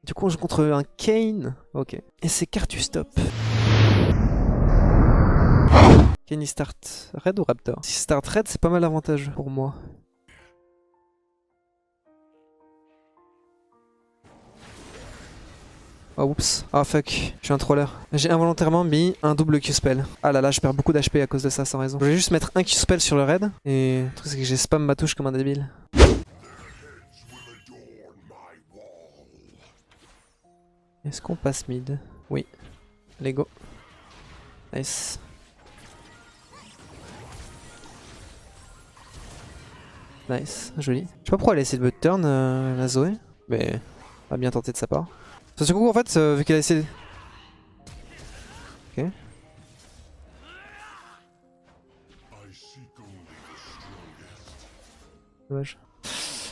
Du coup on joue contre un Kayn. Ok. Et c'est Cartus top. Kayn il start Red ou Raptor? Si start Red c'est pas mal avantageux pour moi. Oh oups, ah fuck, je suis un troller. J'ai involontairement mis un double Q-spell. Ah là là, je perds beaucoup d'HP à cause de ça, sans raison. Je voulais juste mettre un Q-spell sur le raid, et le truc c'est que j'ai spam ma touche comme un débile. Est-ce qu'on passe mid? Oui. Allez go. Nice. Nice, joli. Je sais pas pourquoi elle a essayé de me turn la Zoé, mais pas bien tenté de sa part. Parce que du coup en fait, vu qu'elle a essayé... Ok. Dommage.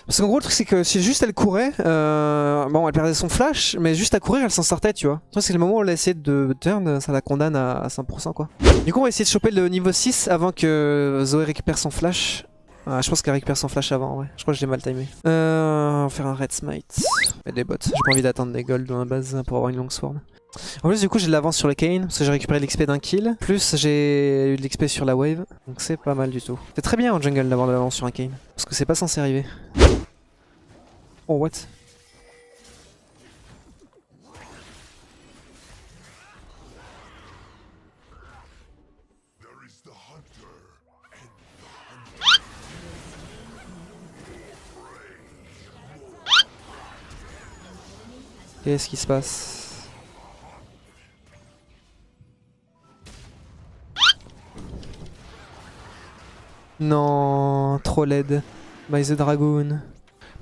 Parce qu'en gros le truc c'est que si juste elle courait, bon elle perdait son flash, mais juste à courir elle s'en sortait tu vois. Le truc c'est que le moment où elle a essayé de turn, ça la condamne à 100% quoi. Du coup on va essayer de choper le niveau 6 avant que Zoé récupère son flash. Ah, je pense qu'elle récupère son flash avant, ouais. Je crois que je l'ai mal timé. On va faire un red smite. Et des bots. J'ai pas envie d'attendre des golds dans la base pour avoir une longue sword. En plus du coup j'ai de l'avance sur le Kayn parce que j'ai récupéré l'XP d'un kill. Plus j'ai eu de l'XP sur la wave. Donc c'est pas mal du tout. C'est très bien en jungle d'avoir de l'avance sur un Kayn. Parce que c'est pas censé arriver. Oh what? Qu'est-ce qui se passe? Non, trop laid. By the Dragoon.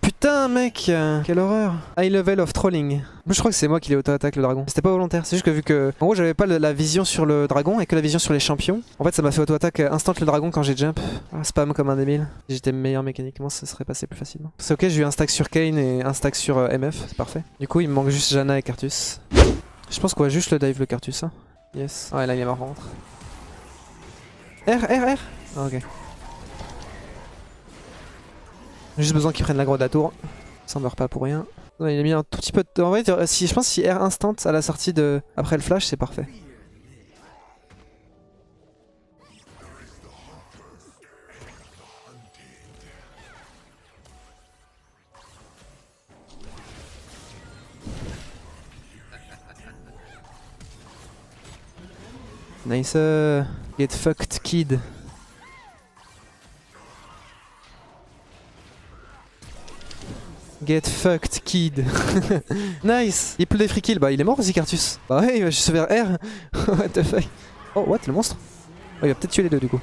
Putain mec, quelle horreur. High level of trolling. Je crois que c'est moi qui l'ai auto-attaque le dragon. C'était pas volontaire, c'est juste que vu que... En gros j'avais pas la vision sur le dragon et que la vision sur les champions. En fait ça m'a fait auto-attaque instant le dragon quand j'ai jump. Ah, spam comme un débile. Si j'étais meilleur mécaniquement ça serait passé plus facilement. C'est ok, j'ai eu un stack sur Kayn et un stack sur MF, c'est parfait. Du coup il me manque juste Janna et Cartus. Je pense qu'on va juste le dive le Cartus hein. Yes. Ah et là il est mort par contre. R. Ah, ok. J'ai juste besoin qu'il prenne l'aggro de la tour. Ça meurt pas pour rien. Ouais, il a mis un tout petit peu de temps. En vrai, si, je pense que si R instant à la sortie de... après le flash, c'est parfait. Nice. Get fucked, kid. Get fucked, kid. Nice. Il peut des free kills. Bah, il est mort aussi, Cartus. Bah ouais, il va juste vers R. What the fuck. Oh, what, le monstre? Oh, il va peut-être tuer les deux, du coup.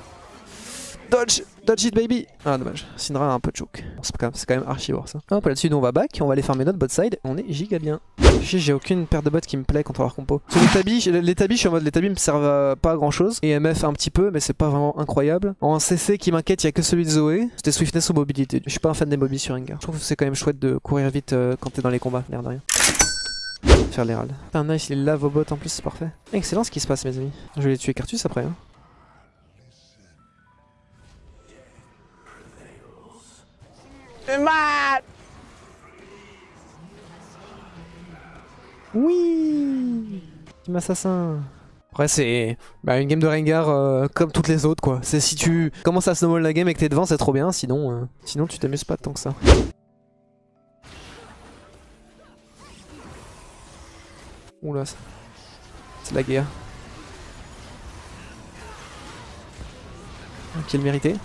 Dodge! Dodge it baby! Ah dommage, Syndra a un peu de choke. C'est quand même archivore ça. Hop là-dessus nous on va back, on va aller farmer notre bot side, on est giga bien. J'ai aucune paire de bots qui me plaît contre leur compo. Sur les tabis, je suis en mode les tabis me servent pas à grand chose. Et MF un petit peu, mais c'est pas vraiment incroyable. En CC qui m'inquiète, il y a que celui de Zoé. C'était swiftness ou mobilité. Je suis pas un fan des mobiles sur Rengar. Je trouve que c'est quand même chouette de courir vite quand t'es dans les combats, l'air de rien. Faire l'herald. Putain nice, il lave au bot en plus, c'est parfait. Excellent ce qui se passe mes amis. Je vais les tuer Cartus après hein. Oui, Team assassin. Après c'est une game de Rengar comme toutes les autres quoi. C'est si tu commences à snowball la game et que t'es devant c'est trop bien, sinon tu t'amuses pas tant que ça. Oula, c'est la guerre. Kill mérité.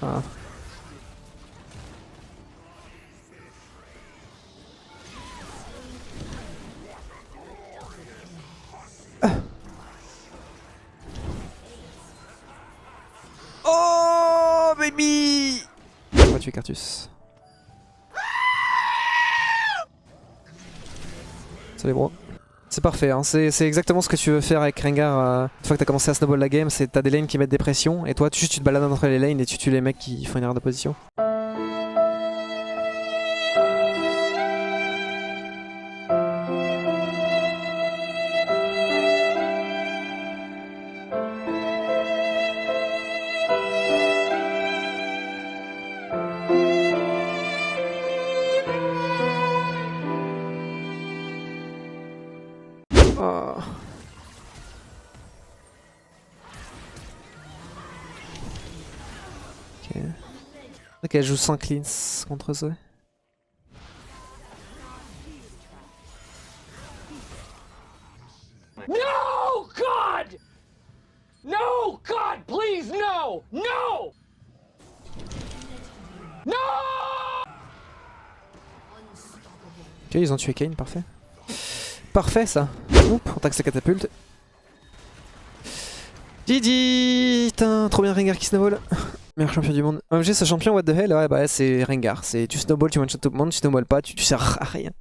Ah. Oh baby! On va tuer Cartus. Salut bro. C'est parfait, hein. C'est exactement ce que tu veux faire avec Rengar une fois que t'as commencé à snowball la game, c'est t'as des lanes qui mettent des pressions et toi tu te balades entre les lanes et tu tues les mecs qui font une erreur de position. Ok, elle joue sans cleans contre Zoé. No, God! No, God, please, no! No! No! Ok, ils ont tué Kane, parfait. Parfait ça. Oups, on taxe sa catapulte. GG. Putain, trop bien Rengar qui snowball. Meilleur champion du monde. OMG, ce champion, what the hell? Ouais, bah c'est Rengar. C'est tu snowball, tu one-shot tout le monde, tu snowball pas, tu sers à rien.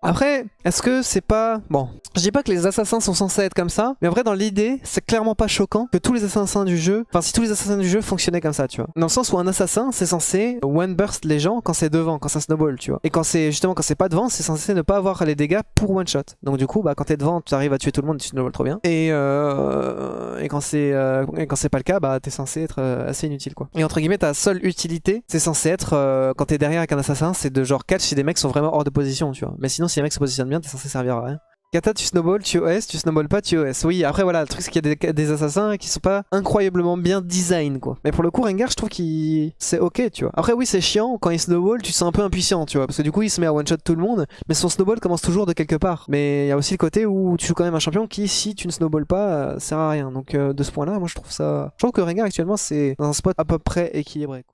Après, est-ce que c'est pas... Bon, je dis pas que les assassins sont censés être comme ça, mais en vrai dans l'idée, c'est clairement pas choquant que tous les assassins du jeu... Enfin, si tous les assassins du jeu fonctionnaient comme ça, tu vois. Dans le sens où un assassin, c'est censé one burst les gens quand c'est devant, quand ça snowball, tu vois. Et quand c'est justement quand c'est pas devant, c'est censé ne pas avoir les dégâts pour one shot. Donc du coup, bah quand t'es devant, tu arrives à tuer tout le monde, tu snowball trop bien. Et quand c'est pas le cas, bah t'es censé être assez inutile, quoi. Et entre guillemets, ta seule utilité, c'est censé être quand t'es derrière avec un assassin, c'est de genre catch si des mecs sont vraiment hors de position, tu vois. Mais sinon, si les mecs se positionnent bien, t'es censé servir à rien. Kata, tu snowball, tu OS, tu snowball pas, tu OS. Oui, après voilà, le truc c'est qu'il y a des assassins qui sont pas incroyablement bien design, quoi. Mais pour le coup, Rengar, je trouve qu'il c'est ok, tu vois. Après oui, c'est chiant, quand il snowball, tu te sens un peu impuissant, tu vois. Parce que du coup, il se met à one-shot tout le monde, mais son snowball commence toujours de quelque part. Mais il y a aussi le côté où tu joues quand même un champion qui, si tu ne snowballs pas, sert à rien. Donc de ce point-là, moi je trouve ça... Je trouve que Rengar actuellement, c'est dans un spot à peu près équilibré, quoi.